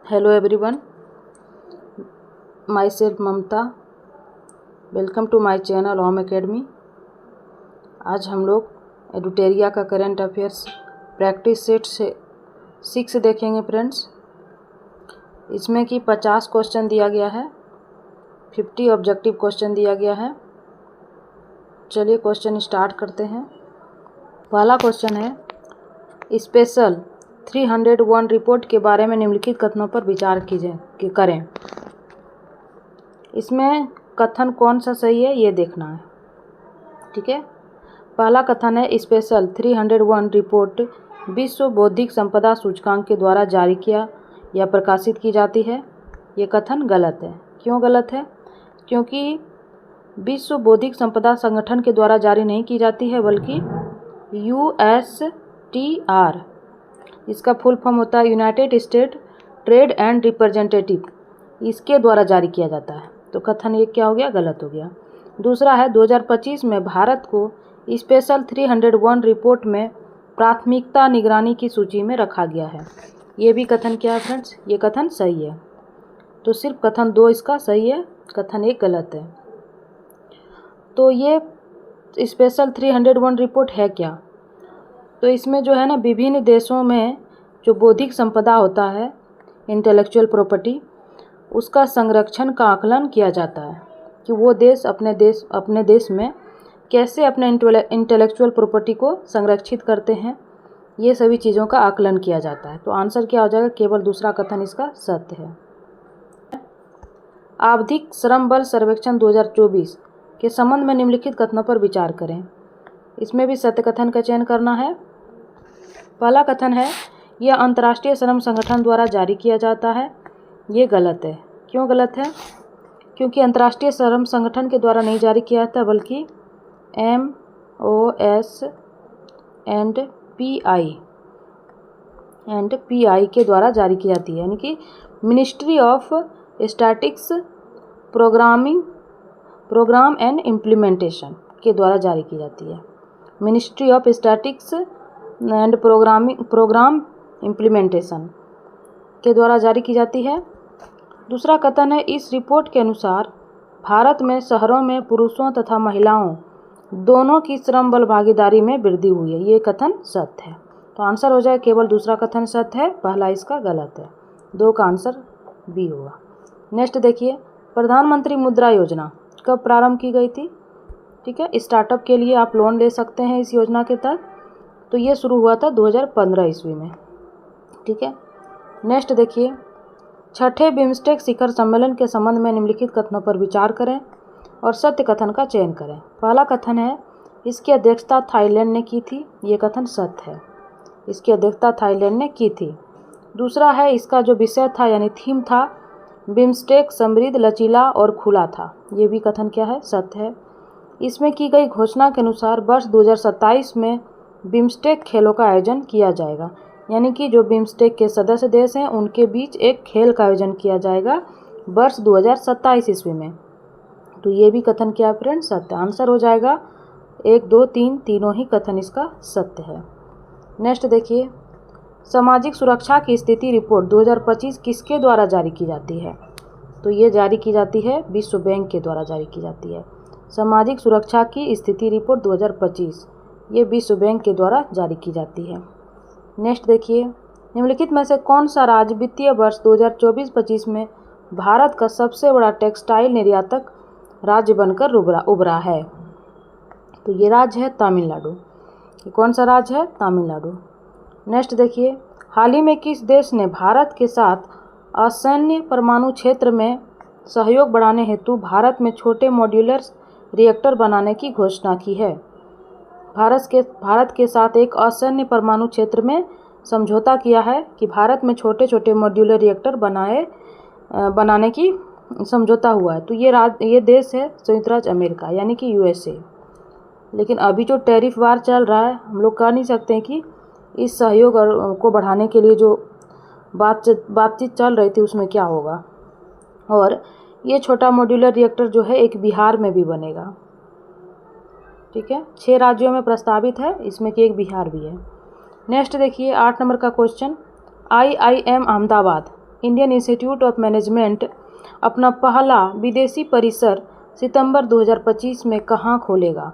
Hello everyone, myself Mamta. Welcome to my channel Home Academy. आज हम लोग एडुटेरिया का करंट अफेयर्स प्रैक्टिस सेट से 6 देखेंगे फ्रेंड्स। इसमें कि 50 क्वेश्चन दिया गया है, 50 ऑब्जेक्टिव क्वेश्चन दिया गया है। चलिए क्वेश्चन स्टार्ट करते हैं। पहला क्वेश्चन है, स्पेशल 301 रिपोर्ट के बारे में निम्नलिखित कथनों पर विचार करें। इसमें कथन कौन सा सही है ये देखना है, ठीक है। पहला कथन है, स्पेशल 301 रिपोर्ट विश्व बौद्धिक संपदा सूचकांक के द्वारा जारी किया या प्रकाशित की जाती है। ये कथन गलत है। क्यों गलत है? क्योंकि विश्व बौद्धिक संपदा संगठन के द्वारा जारी नहीं की जाती है, बल्कि USTR, इसका फुल फॉर्म होता है United state trade and representative, इसके द्वारा जारी किया जाता है। तो कथन ये क्या हो गया? गलत हो गया। दूसरा है, 2025 में भारत को स्पेशल 301 रिपोर्ट में प्राथमिकता निगरानी की सूची में रखा गया है। ये भी कथन क्या है फ्रेंड्स? ये कथन सही है। तो सिर्फ कथन 2 इसका सही है, कथन 1 गलत है। तो ये स्पेशल 301 रिपोर्ट है क्या? तो इसमें जो है ना, विभिन्न देशों में जो बौद्धिक संपदा होता है, इंटेलेक्चुअल प्रॉपर्टी, उसका संरक्षण का आकलन किया जाता है कि वो देश अपने देश में कैसे अपने इंटेलेक्चुअल प्रॉपर्टी को संरक्षित करते हैं। ये सभी चीज़ों का आकलन किया जाता है। तो आंसर क्या हो जाएगा? केवल दूसरा कथन इसका सत्य है। आवधिक श्रम बल सर्वेक्षण 2024 के संबंध में निम्नलिखित कथनों पर विचार करें। इसमें भी सत्य कथन का चयन करना है। पहला कथन है, यह अंतर्राष्ट्रीय श्रम संगठन द्वारा जारी किया जाता है। ये गलत है। क्यों गलत है? क्योंकि अंतर्राष्ट्रीय श्रम संगठन के द्वारा नहीं जारी किया जाता, बल्कि MOS एंड PI के द्वारा जारी की जाती है, यानी कि ministry of statics program and implementation के द्वारा जारी की जाती है। Ministry of statics and program implementation के द्वारा जारी की जाती है। दूसरा कथन है, इस रिपोर्ट के अनुसार भारत में शहरों में पुरुषों तथा महिलाओं दोनों की श्रम बल भागीदारी में वृद्धि हुई है। ये कथन सत्य है। तो आंसर हो जाए केवल दूसरा कथन सत्य है, पहला इसका गलत है। 2 का आंसर बी होगा। नेक्स्ट देखिए, प्रधानमंत्री मुद्रा योजना कब प्रारंभ की गई थी? ठीक है, स्टार्टअप के लिए आप लोन ले सकते हैं इस योजना के तहत। तो ये शुरू हुआ था 2015 ईस्वी में, ठीक है। नेक्स्ट देखिए, 6ठे बिम्स्टेक शिखर सम्मेलन के संबंध में निम्नलिखित कथनों पर विचार करें और सत्य कथन का चयन करें। पहला कथन है, इसकी अध्यक्षता थाईलैंड ने की थी। ये कथन सत्य है, इसकी अध्यक्षता थाईलैंड ने की थी। दूसरा है, इसका जो विषय था यानी थीम था, बिम्स्टेक समृद्ध, लचीला और खुला था। ये भी कथन क्या है? सत्य है। इसमें की गई घोषणा के अनुसार वर्ष 2027 में बिम्स्टेक खेलों का आयोजन किया जाएगा, यानी कि जो बिम्स्टेक के सदस्य देश हैं उनके बीच एक खेल का आयोजन किया जाएगा वर्ष 2027 ईस्वी में। तो ये भी कथन क्या है फ्रेंड्स? सत्य। आंसर हो जाएगा 1, 2, 3, तीनों ही कथन इसका सत्य है। नेक्स्ट देखिए, सामाजिक सुरक्षा की स्थिति रिपोर्ट 2025 किसके द्वारा जारी की जाती है? तो ये जारी की जाती है विश्व बैंक के द्वारा जारी की जाती है। सामाजिक सुरक्षा की स्थिति रिपोर्ट 2025 ये विश्व बैंक के द्वारा जारी की जाती है। नेक्स्ट देखिए, निम्नलिखित में से कौन सा राज्य वित्तीय वर्ष 2024-25 में भारत का सबसे बड़ा टेक्सटाइल निर्यातक राज्य बनकर उभरा है? तो ये राज्य है तमिलनाडु। ये कौन सा राज्य है? तमिलनाडु। नेक्स्ट देखिए, हाल ही में किस देश ने भारत के साथ असैन्य परमाणु क्षेत्र में सहयोग बढ़ाने हेतु भारत में छोटे मॉड्यूलर रिएक्टर बनाने की घोषणा की है? भारत के साथ एक असैन्य परमाणु क्षेत्र में समझौता किया है कि भारत में छोटे छोटे मॉड्यूलर रिएक्टर बनाने की समझौता हुआ है। तो ये देश है संयुक्त राज्य अमेरिका, यानी कि USA। लेकिन अभी जो टैरिफ वार चल रहा है, हम लोग कह नहीं सकते हैं कि इस सहयोग को बढ़ाने के लिए जो बातचीत चल रही थी उसमें क्या होगा। और ये छोटा मॉड्यूलर रिएक्टर जो है एक बिहार में भी बनेगा, ठीक है। 6 राज्यों में प्रस्तावित है, इसमें कि एक बिहार भी है। नेक्स्ट देखिए, 8 नंबर का question, IIM Ahmedabad Indian institute of management अपना पहला विदेशी परिसर सितंबर 2025 में कहाँ खोलेगा?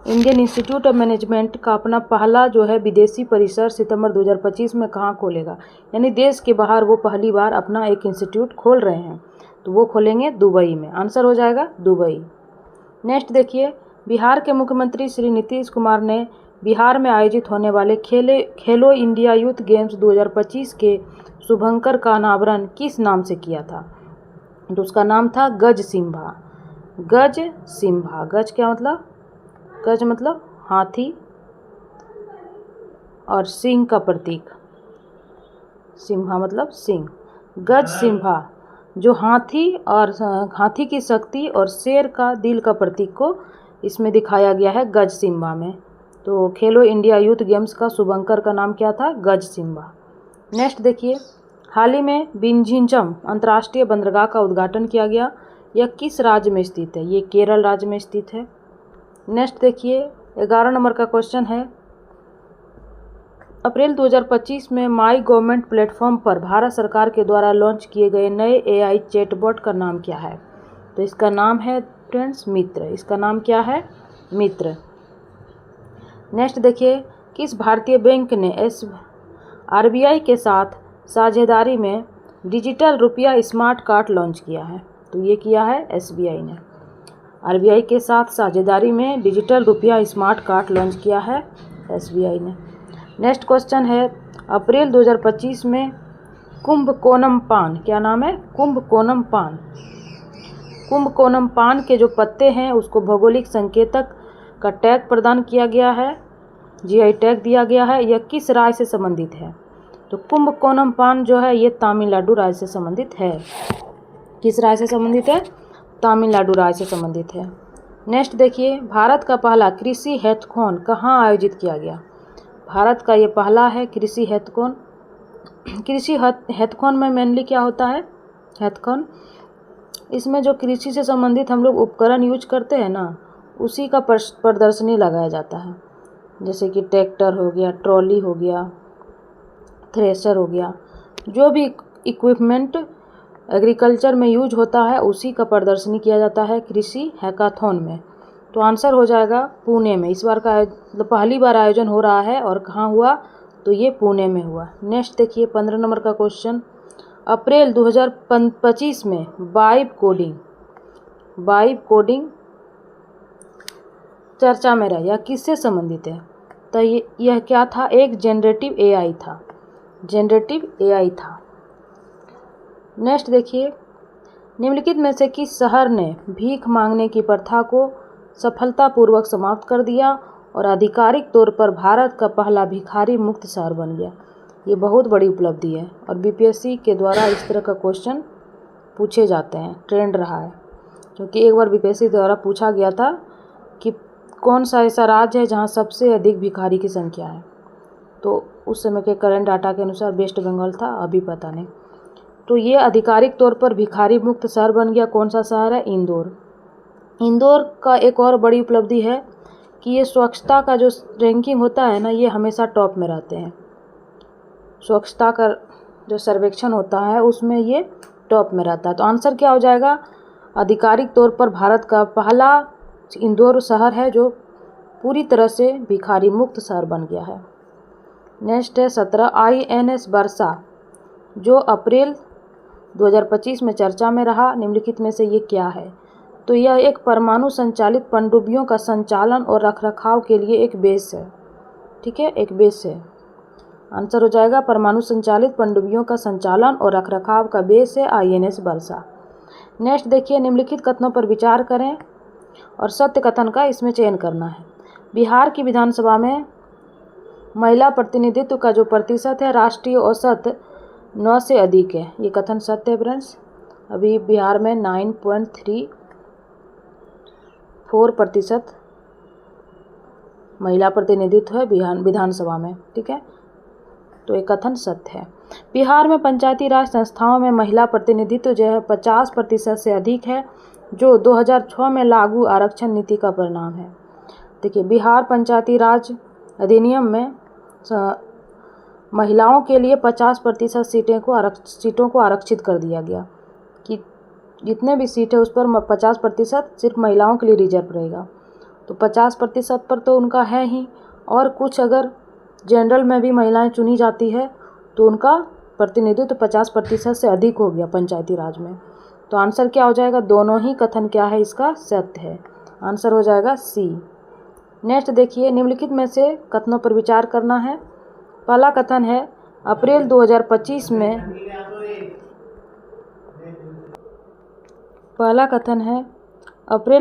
इंडियन इंस्टीट्यूट ऑफ मैनेजमेंट का अपना पहला जो है विदेशी परिसर सितंबर 2025 में कहाँ खोलेगा, यानी देश के बाहर वो पहली बार अपना एक इंस्टीट्यूट खोल रहे हैं, तो वो खोलेंगे दुबई में। आंसर हो जाएगा दुबई। नेक्स्ट देखिए, बिहार के मुख्यमंत्री श्री नीतीश कुमार ने बिहार में आयोजित होने वाले खेलो इंडिया यूथ गेम्स 2025 के शुभंकर का अनावरण किस नाम से किया था? तो उसका नाम था गज सिम्हा। गज सिम्हा, गज क्या मतलब? गज मतलब हाथी और सिंह का प्रतीक, सिम्हा मतलब सिंह। गज सिम्हा जो हाथी की शक्ति और शेर का दिल का प्रतीक को इसमें दिखाया गया है गज सिम्हा में। तो खेलो इंडिया यूथ गेम्स का शुभंकर का नाम क्या था? गज सिम्हा। नेक्स्ट देखिए, हाल ही में विंझिंजम अंतर्राष्ट्रीय बंदरगाह का उद्घाटन किया गया। यह किस राज्य में स्थित है? ये केरल राज्य में स्थित है। नेक्स्ट देखिए, 11 नंबर का क्वेश्चन है, अप्रैल 2025 में माई गवर्नमेंट प्लेटफॉर्म पर भारत सरकार के द्वारा लॉन्च किए गए नए AI चैटबॉट का नाम क्या है? तो इसका नाम है फ्रेंड्स मित्र। इसका नाम क्या है? मित्र। नेक्स्ट देखिए, किस भारतीय बैंक ने RBI के साथ साझेदारी में डिजिटल रुपया स्मार्ट कार्ड लॉन्च किया है? तो ये किया है SBI ने। RBI के साथ साझेदारी में डिजिटल रुपया स्मार्ट कार्ड लॉन्च किया है SBI ने। नेक्स्ट क्वेश्चन है, अप्रैल 2025 में कुंभकोणम पान, क्या नाम है? कुंभकोणम पान। कुंभकोणम पान के जो पत्ते हैं उसको भौगोलिक संकेतक का टैग प्रदान किया गया है, GI टैग दिया गया है। यह किस राज्य से संबंधित है? तो कुंभकोणम पान जो है ये तमिलनाडु राज्य से संबंधित है। किस राज्य से संबंधित है? तमिलनाडु राज्य से संबंधित है। नेक्स्ट देखिए, भारत का पहला कृषि हैथकॉन कहाँ आयोजित किया गया? भारत का ये पहला है कृषि हैथकॉन। कृषि हैथकॉन में मेनली क्या होता है? हैथकॉन, इसमें जो कृषि से संबंधित हम लोग उपकरण यूज करते हैं ना, उसी का प्रदर्शनी लगाया जाता है। जैसे कि ट्रैक्टर हो गया, ट्रॉली हो गया, थ्रेशर हो गया, जो भी इक्विपमेंट एग्रीकल्चर में यूज होता है उसी का प्रदर्शनी किया जाता है कृषि हैकाथॉन में। तो आंसर हो जाएगा पुणे में। इस बार का पहली बार आयोजन हो रहा है और कहाँ हुआ? तो ये पुणे में हुआ। नेक्स्ट देखिए, 15 नंबर का क्वेश्चन, अप्रैल 2025 में वाइब कोडिंग चर्चा में रहा, यह किससे संबंधित है? तो यह क्या था? एक जनरेटिव AI था। जनरेटिव AI था। नेक्स्ट देखिए, निम्नलिखित में से किस शहर ने भीख मांगने की प्रथा को सफलतापूर्वक समाप्त कर दिया और आधिकारिक तौर पर भारत का पहला भिखारी मुक्त शहर बन गया? ये बहुत बड़ी उपलब्धि है और BPSC के द्वारा इस तरह का क्वेश्चन पूछे जाते हैं, ट्रेंड रहा है। क्योंकि एक बार BPSC द्वारा पूछा गया था कि कौन सा ऐसा राज्य है जहाँ सबसे अधिक भिखारी की संख्या है, तो उस समय के करंट डाटा के अनुसार वेस्ट बंगाल था, अभी पता नहीं। तो ये आधिकारिक तौर पर भिखारी मुक्त शहर बन गया। कौन सा शहर है? इंदौर। इंदौर का एक और बड़ी उपलब्धि है कि ये स्वच्छता का जो रैंकिंग होता है ना, ये हमेशा टॉप में रहते हैं। स्वच्छता का जो सर्वेक्षण होता है उसमें ये टॉप में रहता है। तो आंसर क्या हो जाएगा? आधिकारिक तौर पर भारत का पहला इंदौर शहर है जो पूरी तरह से भिखारी मुक्त शहर बन गया है। नेक्स्ट है 17, INS वर्षा जो अप्रैल 2025 में चर्चा में रहा, निम्नलिखित में से ये क्या है? तो यह एक परमाणु संचालित पनडुब्बियों का संचालन और रखरखाव के लिए एक बेस है। ठीक है, एक बेस है। आंसर हो जाएगा परमाणु संचालित पनडुब्बियों का संचालन और रखरखाव का बेस है INS वर्षा। नेक्स्ट देखिए, निम्नलिखित कथनों पर विचार करें और सत्य कथन का इसमें चयन करना है। बिहार की विधानसभा में महिला प्रतिनिधित्व का जो प्रतिशत है राष्ट्रीय औसत 9 से अधिक है, ये कथन सत्य है फ्रेंड्स। अभी बिहार में 9.34% महिला प्रतिनिधित्व है विधानसभा में। ठीक है, तो ये कथन सत्य है। बिहार में पंचायती राज संस्थाओं में महिला प्रतिनिधित्व जो है 50% से अधिक है, जो 2006 में लागू आरक्षण नीति का परिणाम है। देखिए, बिहार पंचायती राज अधिनियम में महिलाओं के लिए 50% सीटों को आरक्षित कर दिया गया कि जितने भी सीट है उस पर 50% सिर्फ महिलाओं के लिए रिजर्व रहेगा। तो 50% पर तो उनका है ही, और कुछ अगर जनरल में भी महिलाएं चुनी जाती है तो उनका प्रतिनिधित्व 50% से अधिक हो गया पंचायती राज में। तो आंसर क्या हो जाएगा? दोनों ही कथन क्या है इसका सत्य है। आंसर हो जाएगा सी। नेक्स्ट देखिए, निम्नलिखित में से कथनों पर विचार करना है। पहला कथन है अप्रैल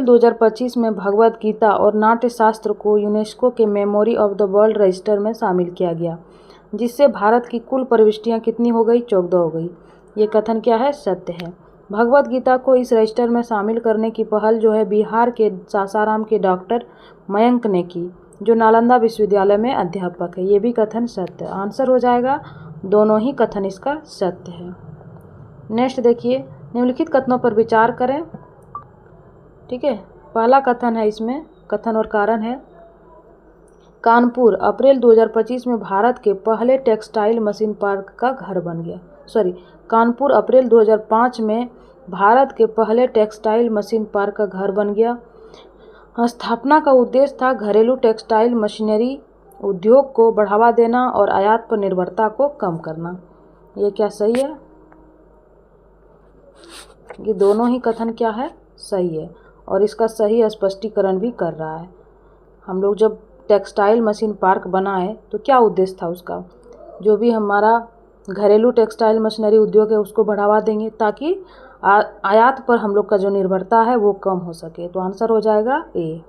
2025 में भगवद गीता और नाट्य शास्त्र को यूनेस्को के memory of the world register में शामिल किया गया, जिससे भारत की कुल प्रविष्टियाँ कितनी हो गई? 14 हो गई। ये कथन क्या है? सत्य है। भगवद गीता को इस रजिस्टर में शामिल करने की पहल जो है बिहार के सासाराम के डॉक्टर मयंक ने की, जो नालंदा विश्वविद्यालय में अध्यापक है। ये भी कथन सत्य है। आंसर हो जाएगा दोनों ही कथन इसका सत्य है। नेक्स्ट देखिए, निम्नलिखित कथनों पर विचार करें। ठीक है, पहला कथन है, इसमें कथन और कारण है कानपुर अप्रैल 2025 में भारत के पहले टेक्सटाइल मशीन पार्क का घर बन गया। कानपुर अप्रैल 2005 में भारत के पहले टेक्सटाइल मशीन पार्क का घर बन गया। स्थापना का उद्देश्य था घरेलू टेक्सटाइल मशीनरी उद्योग को बढ़ावा देना और आयात पर निर्भरता को कम करना। ये क्या सही है? ये दोनों ही कथन क्या है? सही है, और इसका सही स्पष्टीकरण भी कर रहा है। हम लोग जब टेक्सटाइल मशीन पार्क बनाए तो क्या उद्देश्य था उसका? जो भी हमारा घरेलू टेक्सटाइल मशीनरी उद्योग है उसको बढ़ावा देंगे ताकि आयात पर हम लोग का जो निर्भरता है वो कम हो सके। तो आंसर हो जाएगा ए।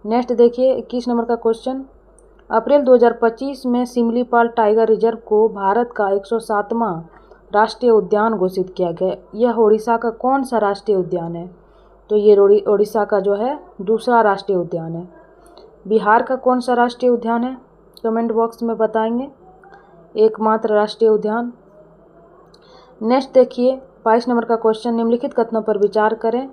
नेक्स्ट देखिए, 21 नंबर का क्वेश्चन। अप्रैल 2025 में सिमलीपाल टाइगर रिजर्व को भारत का 107वां राष्ट्रीय उद्यान घोषित किया गया। यह ओडिशा का कौन सा राष्ट्रीय उद्यान है? तो ये ओडिशा का जो है दूसरा राष्ट्रीय उद्यान है। बिहार का कौन सा राष्ट्रीय उद्यान है? कमेंट बॉक्स में बताएंगे। एकमात्र राष्ट्रीय उद्यान। नेक्स्ट देखिए, 22 नंबर का क्वेश्चन। निम्नलिखित कथनों पर विचार करें।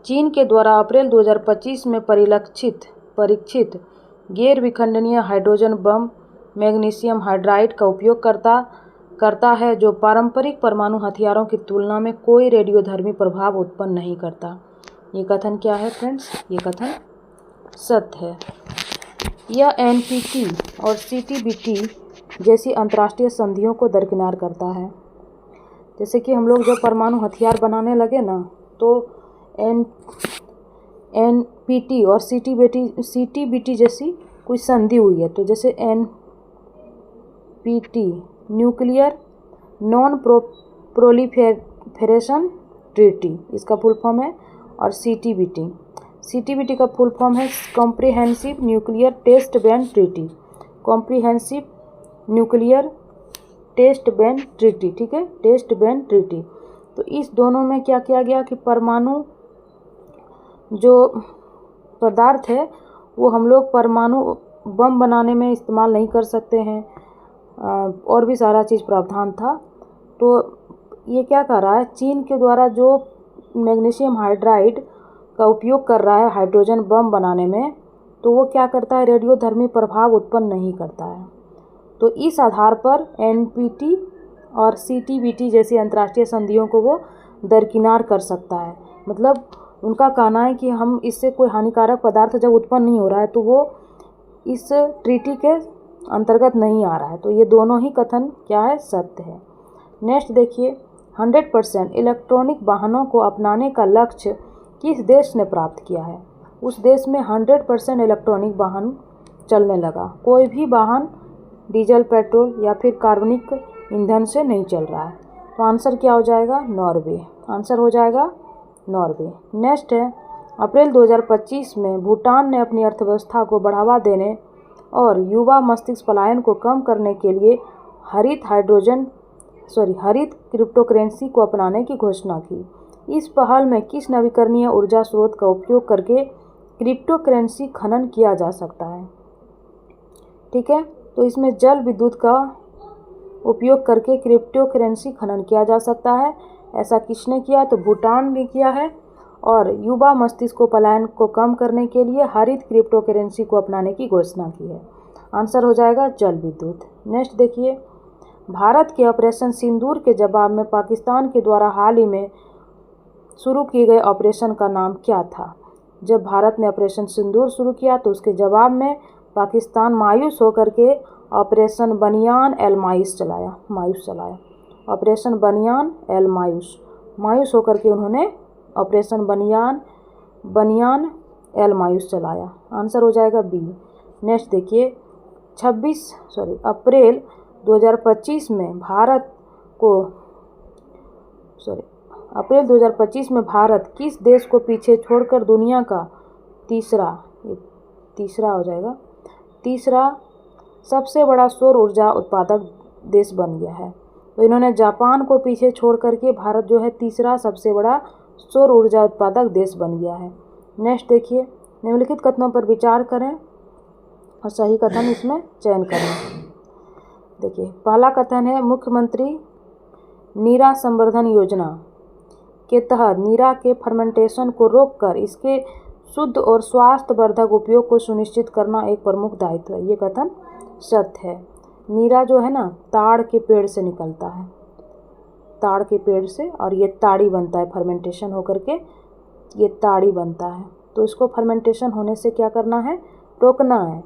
चीन के द्वारा अप्रैल 2025 में परीक्षित गैर विखंडनीय हाइड्रोजन बम मैग्नीशियम हाइड्राइड का उपयोग करता है, जो पारंपरिक परमाणु हथियारों की तुलना में कोई रेडियोधर्मी प्रभाव उत्पन्न नहीं करता। ये कथन क्या है फ्रेंड्स? ये कथन सत्य है। यह एनपीटी और सीटीबीटी जैसी अंतर्राष्ट्रीय संधियों को दरकिनार करता है। जैसे कि हम लोग जब परमाणु हथियार बनाने लगे ना, तो एनपीटी और सीटीबीटी जैसी कोई संधि हुई है। तो जैसे NPT nuclear non proliferation treaty, इसका फुल फॉर्म है, और सीटीबीटी का फुल फॉर्म है comprehensive nuclear test ban treaty. Comprehensive nuclear test ban treaty, ठीक है, टेस्ट बैन ट्रीटी। तो इस दोनों में क्या किया गया कि परमाणु जो पदार्थ है वो हम लोग परमाणु बम बनाने में इस्तेमाल नहीं कर सकते हैं, और भी सारा चीज़ प्रावधान था। तो ये क्या कर रहा है, चीन के द्वारा जो मैग्नीशियम हाइड्राइड का उपयोग कर रहा है हाइड्रोजन बम बनाने में, तो वो क्या करता है, रेडियोधर्मी प्रभाव उत्पन्न नहीं करता है। तो इस आधार पर एनपीटी और सीटीबीटी जैसी अंतर्राष्ट्रीय संधियों को वो दरकिनार कर सकता है। मतलब उनका कहना है कि हम इससे कोई हानिकारक पदार्थ जब उत्पन्न नहीं हो रहा है तो वो इस ट्रीटी के अंतर्गत नहीं आ रहा है। तो ये दोनों ही कथन क्या है, सत्य है। नेक्स्ट देखिए, 100% इलेक्ट्रॉनिक वाहनों को अपनाने का लक्ष्य किस देश ने प्राप्त किया है? उस देश में 100% इलेक्ट्रॉनिक वाहन चलने लगा। कोई भी वाहन डीजल, पेट्रोल या फिर कार्बनिक ईंधन से नहीं चल रहा है। तो आंसर क्या हो जाएगा? नॉर्वे। आंसर हो जाएगा नॉर्वे। नेक्स्ट है, अप्रैल 2025 में भूटान ने अपनी अर्थव्यवस्था को बढ़ावा देने और युवा मस्तिष्क पलायन को कम करने के लिए हरित क्रिप्टोकरेंसी को अपनाने की घोषणा की। इस पहल में किस नवीकरणीय ऊर्जा स्रोत का उपयोग करके क्रिप्टोकरेंसी खनन किया जा सकता है? ठीक है, तो इसमें जल विद्युत का उपयोग करके क्रिप्टोकरेंसी खनन किया जा सकता है। ऐसा किसने किया? तो भूटान ने किया है। और युवा मस्तिष्क को पलायन को कम करने के लिए हरित क्रिप्टोकरेंसी को अपनाने की घोषणा की है। आंसर हो जाएगा जल विद्युत। नेक्स्ट देखिए, भारत के ऑपरेशन सिंदूर के जवाब में पाकिस्तान के द्वारा हाल ही में शुरू किए गए ऑपरेशन का नाम क्या था? जब भारत ने ऑपरेशन सिंदूर शुरू किया तो उसके जवाब में पाकिस्तान मायूस होकर के ऑपरेशन बनियान एल मायूस चलाया। ऑपरेशन बनियान एल मायूस होकर के उन्होंने ऑपरेशन बनियान एल मायूस चलाया। आंसर हो जाएगा बी। नेक्स्ट देखिए, अप्रैल 2025 में भारत किस देश को पीछे छोड़कर दुनिया का तीसरा सबसे बड़ा सौर ऊर्जा उत्पादक देश बन गया है? तो इन्होंने जापान को पीछे छोड़ करके भारत जो है तीसरा सबसे बड़ा सौर ऊर्जा उत्पादक देश बन गया है। नेक्स्ट देखिए, निम्नलिखित कथनों पर विचार करें और सही कथन इसमें चयन करें। देखिए, पहला कथन है, मुख्यमंत्री नीरा संवर्धन योजना के तहत नीरा के फर्मेंटेशन को रोककर इसके शुद्ध और स्वास्थ्यवर्धक उपयोग को सुनिश्चित करना एक प्रमुख दायित्व है। ये कथन सत्य है। नीरा जो है ना, ताड़ के पेड़ से निकलता है, ताड़ के पेड़ से, और ये ताड़ी बनता है, फर्मेंटेशन होकर के ये ताड़ी बनता है। तो इसको फर्मेंटेशन होने से क्या करना है? रोकना है,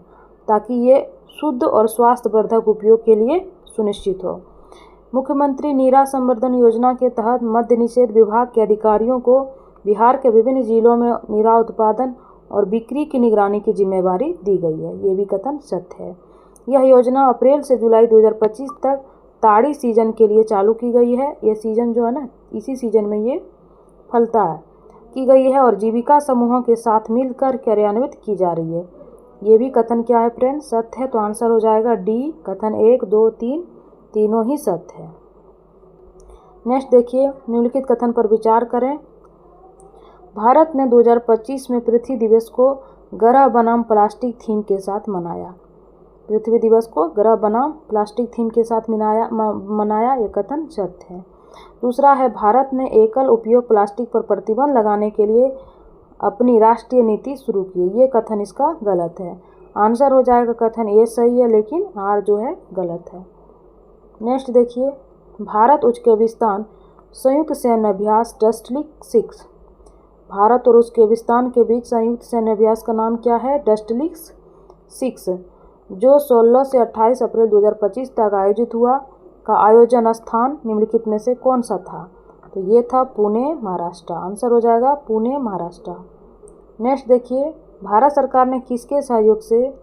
ताकि ये शुद्ध और स्वास्थ्यवर्धक उपयोग के लिए सुनिश्चित हो। मुख्यमंत्री नीरा संवर्धन योजना के तहत मद्य निषेध विभाग के अधिकारियों को बिहार के विभिन्न जिलों में नीरा उत्पादन और बिक्री की निगरानी की जिम्मेदारी दी गई है। ये भी कथन सत्य है। यह योजना अप्रैल से जुलाई 2025 तक ताड़ी सीजन के लिए चालू की गई है। यह सीजन जो है ना, इसी सीजन में ये फलता है, की गई है और जीविका समूहों के साथ मिलकर कार्यान्वित की जा रही है। ये भी कथन क्या है फ्रेंड? सत्य है। तो आंसर हो जाएगा डी। कथन 1, 2, 3 तीनों ही सत्य है। नेक्स्ट देखिए, निम्नलिखित कथन पर विचार करें। भारत ने 2025 में पृथ्वी दिवस को ग्रह बनाम प्लास्टिक थीम के साथ मनाया। पृथ्वी दिवस को ग्रह बनाम प्लास्टिक थीम के साथ मनाया। ये कथन सत्य है। दूसरा है, भारत ने एकल उपयोग प्लास्टिक पर प्रतिबंध लगाने के लिए अपनी राष्ट्रीय नीति शुरू की। ये कथन इसका गलत है। आंसर हो जाएगा कथन ए सही है, लेकिन आर जो है गलत है। नेक्स्ट देखिए, भारत उज्बेकिस्तान संयुक्त सैन्य अभ्यास डस्टलिक 6। भारत और उज्बेकिस्तान के बीच संयुक्त सैन्य अभ्यास का नाम क्या है? डस्टलिक 6, जो 16 से 28 अप्रैल 2025 तक आयोजित हुआ। का आयोजन स्थान निम्नलिखित में से कौन सा था? तो ये था पुणे, महाराष्ट्र। आंसर हो जाएगा पुणे, महाराष्ट्र। नेक्स्ट देखिए, भारत सरकार ने किसके सहयोग से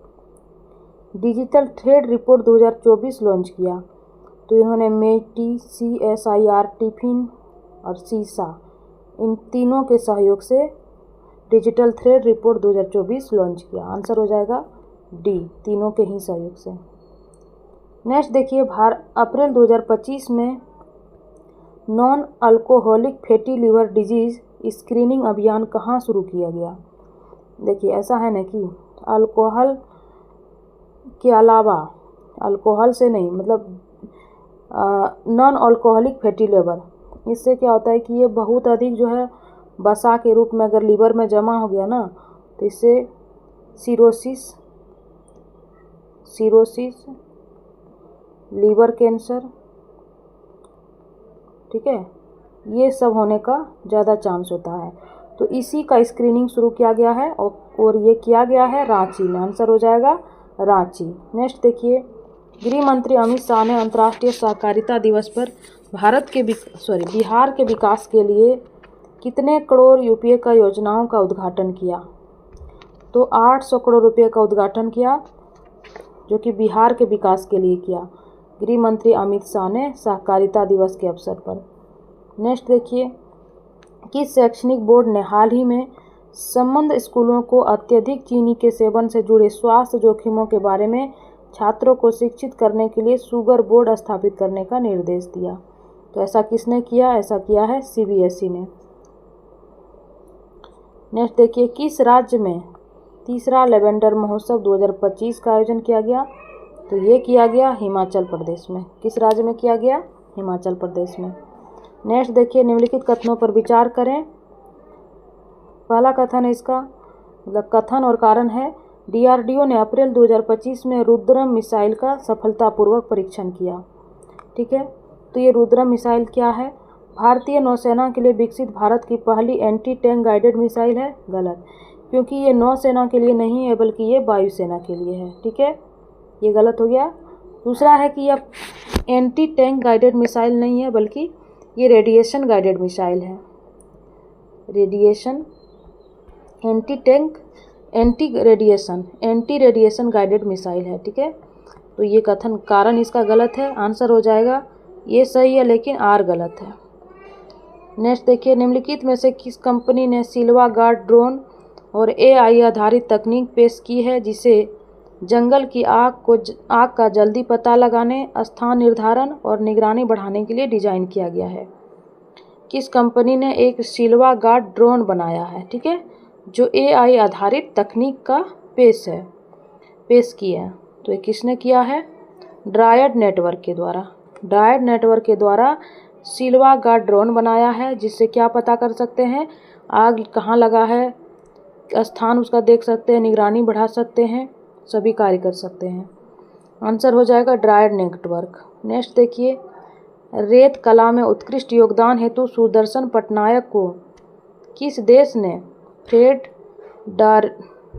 डिजिटल ट्रेड रिपोर्ट 2024 लॉन्च किया? तो इन्होंने मेटी, CSIR, टिफिन और सीसा, इन तीनों के सहयोग से डिजिटल ट्रेड रिपोर्ट 2024 लॉन्च किया। आंसर हो जाएगा डी, तीनों के ही सहयोग से। नेक्स्ट देखिए, अप्रैल 2025 में non alcoholic fatty liver disease screening अभियान कहाँ शुरू किया गया? देखिए, ऐसा है ना कि अल्कोहल के अलावा, अल्कोहल से नहीं, मतलब नॉन अल्कोहलिक फैटी लिवर, इससे क्या होता है कि ये बहुत अधिक जो है वसा के रूप में अगर लीवर में जमा हो गया ना, तो इससे सिरोसिस, लीवर कैंसर, ठीक है, ये सब होने का ज़्यादा चांस होता है। तो इसी का स्क्रीनिंग शुरू किया गया है और ये किया गया है रांची में। आंसर हो जाएगा रांची। नेक्स्ट देखिए, गृह मंत्री अमित शाह ने अंतर्राष्ट्रीय सहकारिता दिवस पर बिहार के विकास के लिए कितने करोड़ रुपये का योजनाओं का उद्घाटन किया? तो 800 करोड़ रुपये का उद्घाटन किया, जो कि बिहार के विकास के लिए किया गृह मंत्री अमित शाह ने सहकारिता दिवस के अवसर पर। नेक्स्ट देखिए, किस शैक्षणिक बोर्ड ने हाल ही में संबद्ध स्कूलों को अत्यधिक चीनी के सेवन से जुड़े स्वास्थ्य जोखिमों के बारे में छात्रों को शिक्षित करने के लिए शुगर बोर्ड स्थापित करने का निर्देश दिया? तो ऐसा किसने किया? ऐसा किया है CBSE ने। नेक्स्ट देखिए, किस राज्य में तीसरा लेवेंडर महोत्सव 2025 का आयोजन किया गया? तो ये किया गया हिमाचल प्रदेश में। किस राज्य में किया गया? हिमाचल प्रदेश में। नेक्स्ट देखिए, निम्नलिखित कथनों पर विचार करें। पहला कथन है इसका, मतलब कथन और कारण है, DRDO ने अप्रैल 2025 में रुद्रम मिसाइल का सफलतापूर्वक परीक्षण किया। ठीक है, तो ये रुद्रम मिसाइल क्या है? भारतीय नौसेना के लिए विकसित भारत की पहली एंटी टैंक गाइडेड मिसाइल है। गलत, क्योंकि ये नौसेना के लिए नहीं है बल्कि ये वायुसेना के लिए है। ठीक है, ये गलत हो गया। दूसरा है कि यह एंटी टैंक गाइडेड मिसाइल नहीं है बल्कि ये रेडिएशन गाइडेड मिसाइल है। Radiation anti radiation guided missile है। ठीक है, तो ये कथन कारण इसका गलत है। आंसर हो जाएगा ये सही है लेकिन आर गलत है। नेक्स्ट देखिए, निम्नलिखित में से किस कंपनी ने सिल्वा गार्ड ड्रोन और AI आधारित तकनीक पेश की है जिसे जंगल की आग का जल्दी पता लगाने, स्थान निर्धारण और निगरानी बढ़ाने के लिए डिजाइन किया गया है? किस कंपनी ने एक सिल्वा गार्ड ड्रोन बनाया है? ठीक है, जो AI आधारित तकनीक का पेश किया है। तो ये किसने किया है? ड्रायड नेटवर्क के द्वारा सिल्वा गार्ड ड्रोन बनाया है, जिससे क्या पता कर सकते हैं, आग कहाँ लगा है, स्थान उसका देख सकते हैं, निगरानी बढ़ा सकते हैं, सभी कार्य कर सकते हैं। आंसर हो जाएगा ड्रायड नेटवर्क। नेक्स्ट देखिए, रेत कला में उत्कृष्ट योगदान हेतु सुदर्शन पटनायक को किस देश ने फ्रेड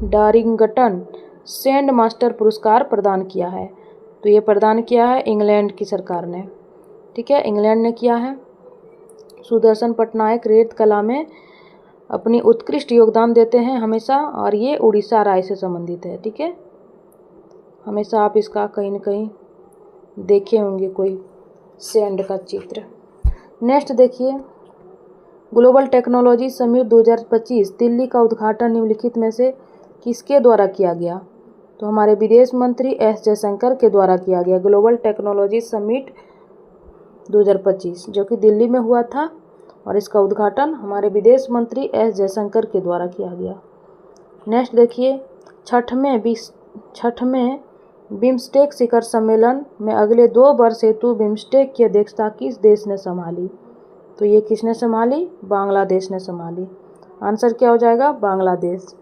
डारिंगटन सैंड मास्टर पुरस्कार प्रदान किया है? तो ये प्रदान किया है इंग्लैंड की सरकार ने। ठीक है, इंग्लैंड ने किया है। सुदर्शन पटनायक रेत कला में अपनी उत्कृष्ट योगदान देते हैं हमेशा, और ये उड़ीसा राज्य से संबंधित है। ठीक है, हमेशा आप इसका कहीं न कहीं देखे होंगे कोई सैंड का चित्र। नेक्स्ट देखिए, ग्लोबल टेक्नोलॉजी समिट 2025 दिल्ली का उद्घाटन निम्नलिखित में से किसके द्वारा किया गया? तो हमारे विदेश मंत्री S जयशंकर के द्वारा किया गया। ग्लोबल टेक्नोलॉजी समिट 2025 जो कि दिल्ली में हुआ था, और इसका उद्घाटन हमारे विदेश मंत्री S जयशंकर के द्वारा किया गया। नेक्स्ट देखिए, छठवें बिम्स्टेक शिखर सम्मेलन में अगले 2 वर्ष हेतु बिम्स्टेक की अध्यक्षता किस देश ने संभाली? तो ये किसने संभाली? बांग्लादेश ने संभाली। आंसर क्या हो जाएगा? बांग्लादेश।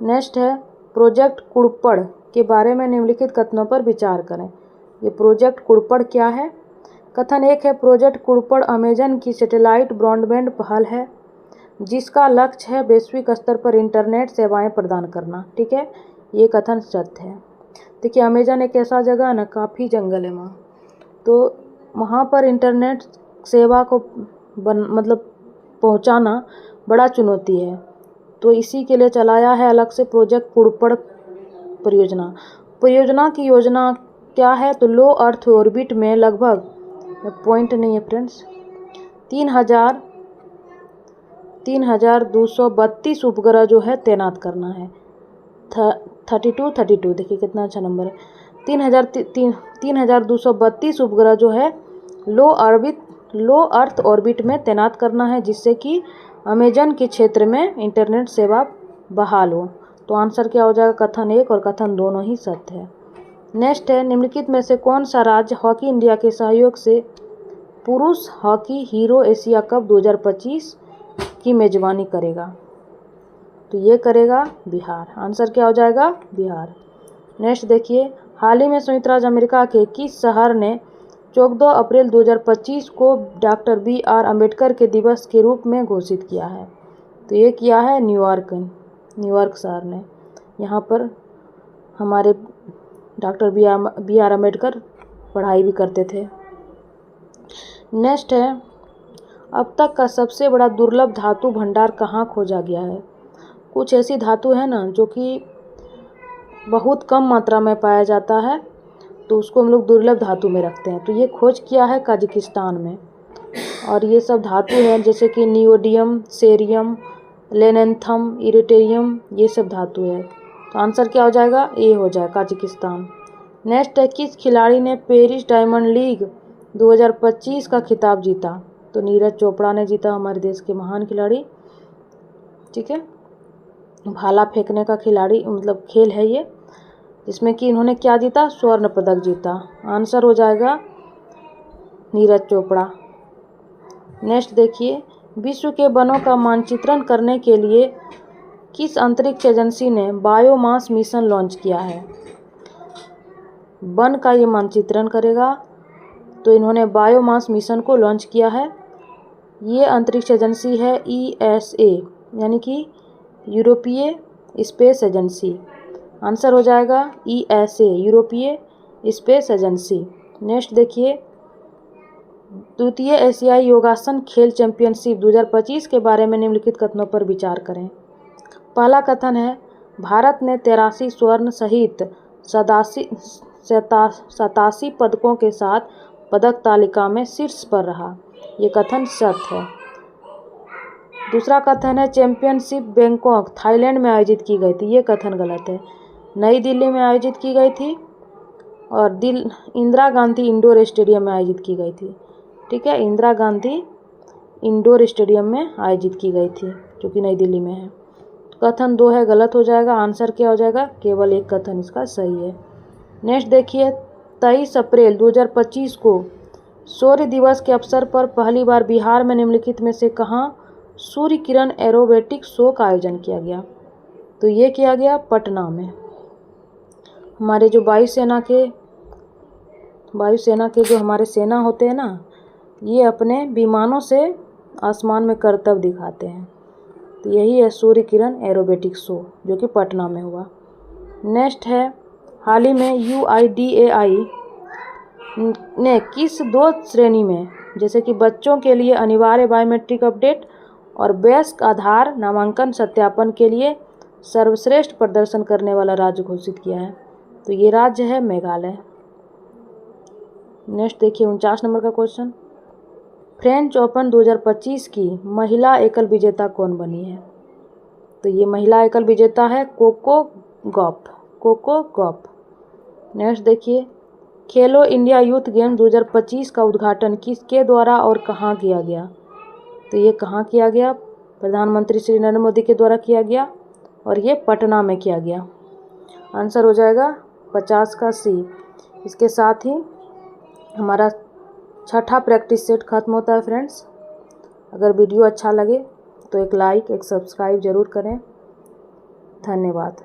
नेक्स्ट है, प्रोजेक्ट कुड़पड़ के बारे में निम्नलिखित कथनों पर विचार करें। ये प्रोजेक्ट कुड़पड़ क्या है? कथन 1 है, प्रोजेक्ट कुड़पड़ अमेजन की सैटेलाइट ब्रॉडबैंड पहल है जिसका लक्ष्य है वैश्विक स्तर पर इंटरनेट सेवाएं प्रदान करना। ठीक है, ये कथन सत्य है। देखिए, अमेजन एक ऐसा जगह है ना, काफ़ी जंगल है वहाँ, तो वहाँ पर इंटरनेट सेवा को पहुँचाना बड़ा चुनौती है, तो इसी के लिए चलाया है अलग से प्रोजेक्ट कुड़पड़ परियोजना की योजना क्या है? तो लो अर्थ ऑर्बिट में लगभग, पॉइंट नहीं है फ्रेंड्स, 3,232 उपग्रह जो है तैनात करना है। 32 देखिए कितना अच्छा नंबर है। 3,232 उपग्रह जो है लो अर्थ ऑर्बिट में तैनात करना है, जिससे कि अमेजन के क्षेत्र में इंटरनेट सेवा बहाल हो। तो आंसर क्या हो जाएगा? कथन 1 और कथन दोनों ही सत्य है। नेक्स्ट है, निम्नलिखित में से कौन सा राज्य हॉकी इंडिया के सहयोग से पुरुष हॉकी हीरो एशिया कप 2025 की मेजबानी करेगा? तो ये करेगा बिहार। आंसर क्या हो जाएगा? बिहार। नेक्स्ट देखिए, हाल ही में संयुक्त राज्य अमेरिका के किस शहर ने 14 अप्रैल 2025 को डॉक्टर BR अम्बेडकर के दिवस के रूप में घोषित किया है? तो ये किया है न्यूयॉर्क शहर ने। यहाँ पर हमारे डॉक्टर BR अम्बेडकर पढ़ाई भी करते थे। नेक्स्ट है, अब तक का सबसे बड़ा दुर्लभ धातु भंडार कहाँ खोजा गया है? कुछ ऐसी धातु है ना जो कि बहुत कम मात्रा में पाया जाता है, तो उसको हम लोग दुर्लभ धातु में रखते हैं। तो ये खोज किया है कजाकिस्तान में, और ये सब धातु है जैसे कि नियोडियम, सेरियम, लेनेंथम, इरिटेरियम, ये सब धातु है। तो आंसर क्या हो जाएगा? ए हो जाएगा, कजाकिस्तान। नेक्स्ट है, किस खिलाड़ी ने पेरिस डायमंड लीग 2025 का खिताब जीता? तो नीरज चोपड़ा ने जीता, हमारे देश के महान खिलाड़ी। ठीक है, भाला फेंकने का खिलाड़ी खेल है ये, जिसमें कि इन्होंने क्या जीता? स्वर्ण पदक जीता। आंसर हो जाएगा नीरज चोपड़ा। नेक्स्ट देखिए, विश्व के वनों का मानचित्रण करने के लिए किस अंतरिक्ष एजेंसी ने बायोमास मिशन लॉन्च किया है? वन का ये मानचित्रण करेगा, तो इन्होंने बायोमास मिशन को लॉन्च किया है। ये अंतरिक्ष एजेंसी है ESA, यानी कि यूरोपीय स्पेस एजेंसी। आंसर हो जाएगा ESA, यूरोपीय स्पेस एजेंसी। नेक्स्ट देखिए, द्वितीय एशियाई योगासन खेल चैंपियनशिप 2025 के बारे में निम्नलिखित कथनों पर विचार करें। पहला कथन है, भारत ने 83 स्वर्ण सहित 87 पदकों के साथ पदक तालिका में शीर्ष पर रहा। ये कथन सत्य है। दूसरा कथन है, चैंपियनशिप बैंकॉक थाईलैंड में आयोजित की गई थी। ये कथन गलत है। नई दिल्ली में आयोजित की गई थी और इंदिरा गांधी इंडोर स्टेडियम में आयोजित की गई थी। ठीक है, इंदिरा गांधी इंडोर स्टेडियम में आयोजित की गई थी, जो कि नई दिल्ली में है। कथन 2 है, गलत हो जाएगा। आंसर क्या हो जाएगा? केवल एक कथन इसका सही है। नेक्स्ट देखिए, 23 अप्रैल 2025 को सूर्य दिवस के अवसर पर पहली बार बिहार में निम्नलिखित में से कहाँ सूर्य किरण एरोबेटिक शो का आयोजन किया गया? तो ये किया गया पटना में। हमारे जो वायुसेना के जो हमारे सेना होते हैं ना, ये अपने विमानों से आसमान में करतब दिखाते हैं। तो यही है सूर्य किरण एरोबेटिक शो, जो कि पटना में हुआ। नेक्स्ट है, हाल ही में UIDAI ने किस 2 श्रेणी में, जैसे कि बच्चों के लिए अनिवार्य बायोमेट्रिक अपडेट और वयस्क आधार नामांकन सत्यापन के लिए सर्वश्रेष्ठ प्रदर्शन करने वाला राज्य घोषित किया है? तो ये राज्य है मेघालय। नेक्स्ट देखिए, 49 नंबर का क्वेश्चन, फ्रेंच ओपन 2025 की महिला एकल विजेता कौन बनी है? तो ये महिला एकल विजेता है कोको गॉफ। नेक्स्ट देखिए, खेलो इंडिया यूथ गेम 2025 का उद्घाटन किसके द्वारा और कहाँ किया गया? तो ये कहाँ किया गया? प्रधानमंत्री श्री नरेंद्र मोदी के द्वारा किया गया और ये पटना में किया गया। आंसर हो जाएगा 50 का C। इसके साथ ही हमारा छठा प्रैक्टिस सेट खत्म होता है फ्रेंड्स। अगर वीडियो अच्छा लगे तो एक लाइक, एक सब्सक्राइब जरूर करें। धन्यवाद।